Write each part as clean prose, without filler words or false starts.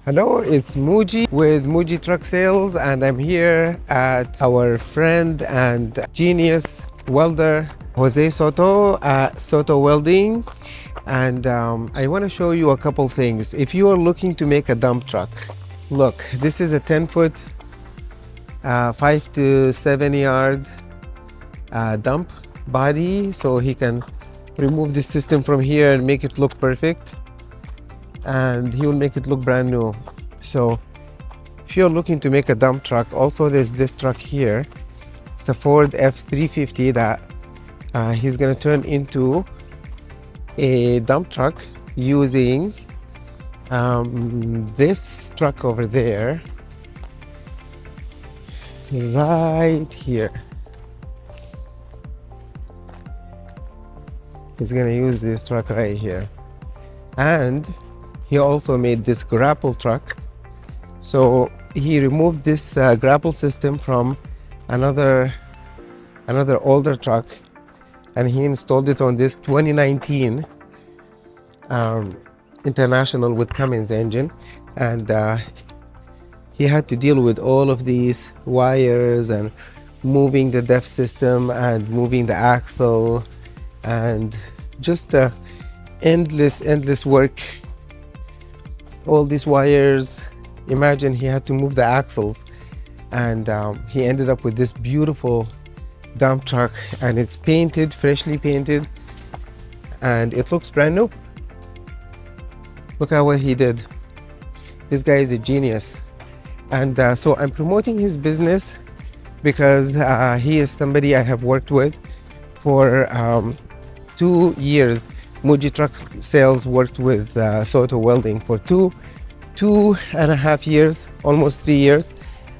Hello, it's Mooji with Mooji Truck Sales, and I'm here at our friend and genius welder Jose Soto at Soto Welding. And I want to show you a couple things. If you are looking to make a dump truck, look, this is a 10-foot, 5 to 7 yard dump body, so he can remove this system from here and make it look perfect, and he will make it look brand new. So if you're looking to make a dump truck, also there's this truck here. It's a Ford F350 that he's gonna turn into a dump truck using this truck over there, right here. He's gonna use this truck right here. And he also made this Grapple truck. So he removed this Grapple system from another older truck, and he installed it on this 2019 International with Cummins engine. And he had to deal with all of these wires and moving the def system and moving the axle, and just endless work. All these wires, imagine he had to move the axles, and he ended up with this beautiful dump truck, and it's painted, freshly painted, and it looks brand new. Look at what he did. This guy is a genius. And so I'm promoting his business because he is somebody I have worked with for 2 years. Mooji Truck Sales worked with Soto Welding for two and a half years, almost 3 years.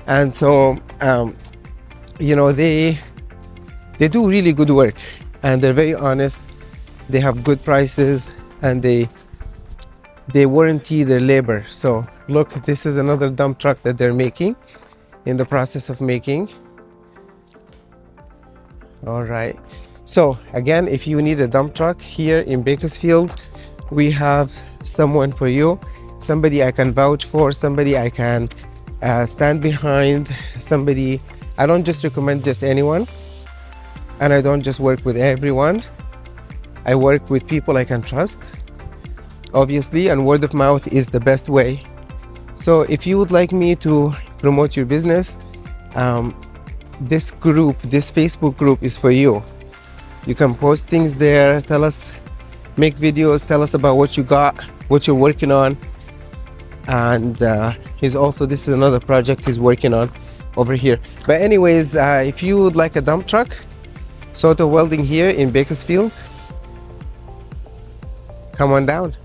And so, you know, they do really good work, and they're very honest. They have good prices, and they warranty their labor. So look, this is another dump truck that they're making, in the process of making. All right. So again, if you need a dump truck here in Bakersfield, we have someone for you, somebody I can vouch for, somebody I can stand behind, somebody. I don't just recommend just anyone, and I don't just work with everyone. I work with people I can trust, obviously, and word of mouth is the best way. So if you would like me to promote your business, this group, this Facebook group is for you. You can post things there, tell us, make videos, tell us about what you got, what you're working on. And this is another project he's working on over here. But anyways, if you would like a dump truck, Soto Welding here in Bakersfield, come on down.